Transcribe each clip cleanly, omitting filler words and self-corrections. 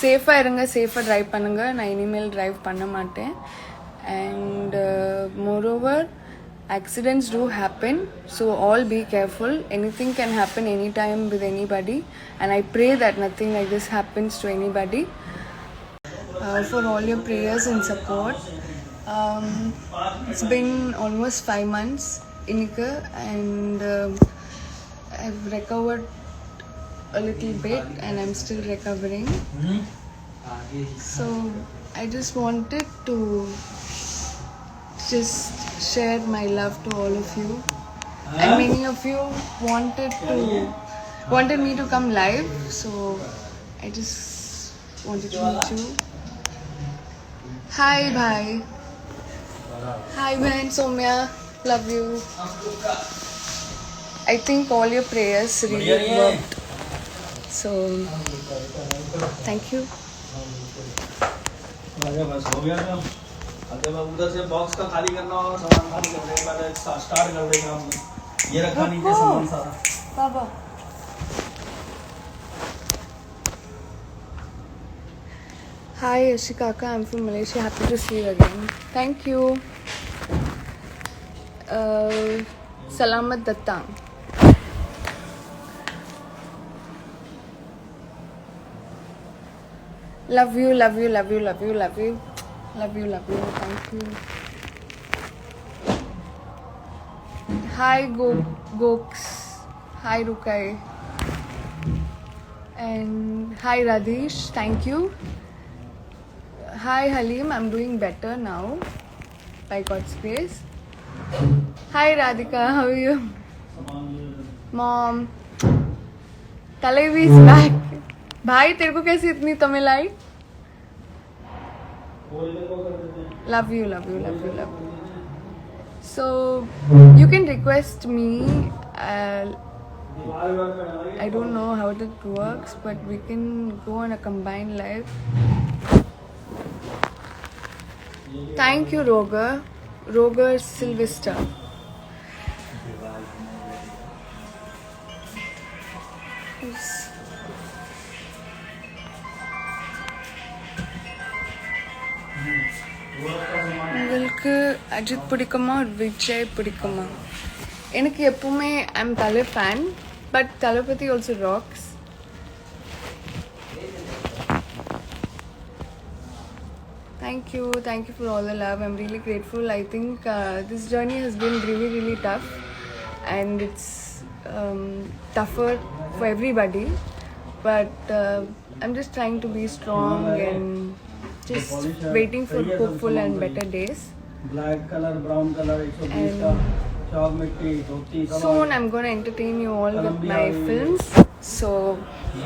சேஃபாக இருங்க, சேஃபாக ட்ரைவ் பண்ணுங்கள். நான் இனிமேல் ட்ரைவ் பண்ண மாட்டேன். And moreover, accidents do happen, so all be careful. Anything can happen anytime with anybody, and I pray that nothing like this happens to anybody. For all your prayers and support. It's been almost 5 months Inika, and I've recovered a little bit and I'm still recovering. So I just wanted to just share my love to all of you, and many of you wanted me to come live, so I just wanted to meet you. Hi bhai. Hi behan Somya, love you. I think all your prayers really worked, so thank you. बस हो गया काम. अब उधर से box का खाली करना और सामान खाली करने के बाद स्टार्ट कर देगा हम. ये रखा नीचे सामान सारा. Baba. Hi Ashikaka, I'm from Malaysia. Happy to see you again. Thank you. Salamat datang. Love you, love you, love you, love you, love you. Love you, love you. Thank you. Hi Goks. Hi Rukai. And hi Radhish. Thank you. Hi Halim. I'm doing better now, by God's grace. Hi Radhika. How are you? Mom. Talevi is back. भाई तेरे को कैसी इतनी तमिल आई? Love you, love you, love you, love you. So you can request me. I don't know how it works, but we can go on a combined live. Thank you, Roger Sylvester. உங்களுக்கு அஜித் பிடிக்குமா விஜய் பிடிக்குமா? எனக்கு எப்பவுமே I'm தலை fan, but Thalapathy also rocks. Thank you for all the love. I'm really grateful. I think this journey has been really, really tough, and it's tougher for everybody. But I'm just trying to be strong and just waiting for hopeful and better days. Black color, brown color, And chalk mitti, dhoti. soon I'm going to entertain you all with my films. So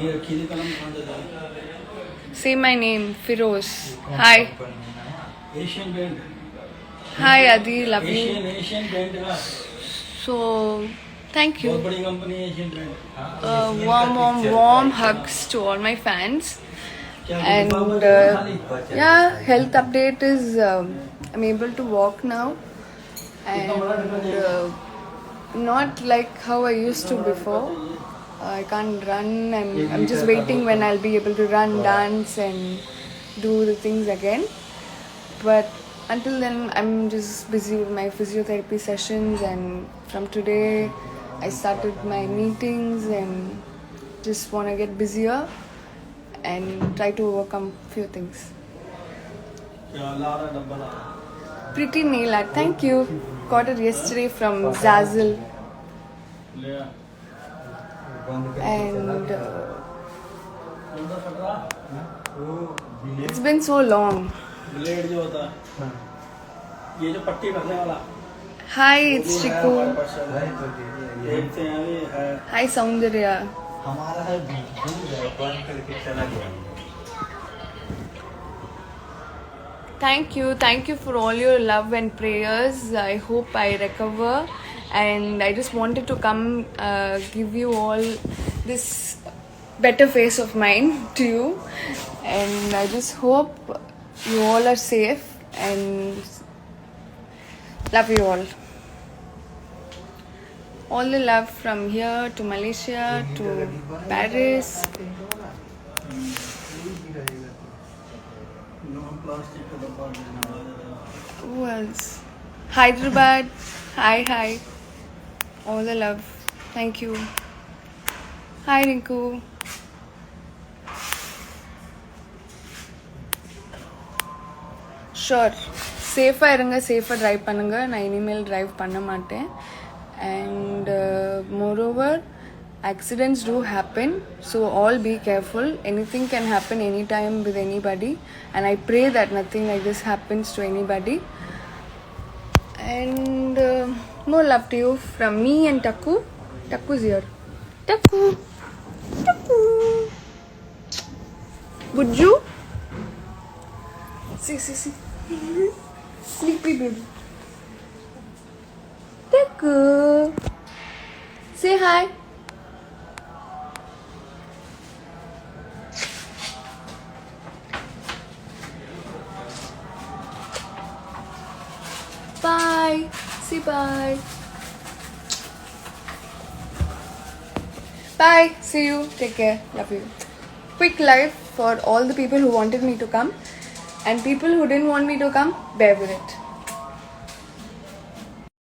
ये खीली कलम कहाँ से लाई? say my name, Firoz. Hi. Asian Paint. Hi Adi, love you. Asian Paint का. So thank you. बहुत बड़ी company है Asian Paint. Warm hugs to all my fans. And yeah, health update is I'm able to walk now, and not like how I used to before. I can't run. I'm just waiting when I'll be able to run, dance and do the things again. But until then I'm just busy with my physiotherapy sessions, and from today I started my meetings and just want to get busier and try to overcome few things. Pretty nail art, thank you. Got it yesterday from Zazzle. And it's been so long. Blade जो होता है, ये जो पट्टी भरने वाला. Hi, it's Chiku. देखते हैं अभी है. Hi, Soundarya. हमारा है दूर है, बंद करके चला गया. Thank you for all your love and prayers. I hope I recover, and I just wanted to come give you all this better face of mine to you, and I just hope you all are safe and love you all. All the love from here to Malaysia to Paris. No plastic का डब्बा देना। Who else? Hyderabad. Hi. All the love. Thank you. Hi, Rinku. Sure. சேஃபாக இருங்க, சேஃபாக drive பண்ணுங்க. நான் இனிமேல் drive பண்ண மாட்டேன். And moreover, accidents do happen. So all be careful. Anything can happen anytime with anybody. And I pray that nothing like this happens to anybody. And more love to you from me and Taku. Taku's here. Taku. Would you? See. Sleepy baby. Taku. Say hi. Bye. Say bye. Bye. See you. Take care. Love you. Quick live for all the people who wanted me to come and people who didn't want me to come. Bear with it.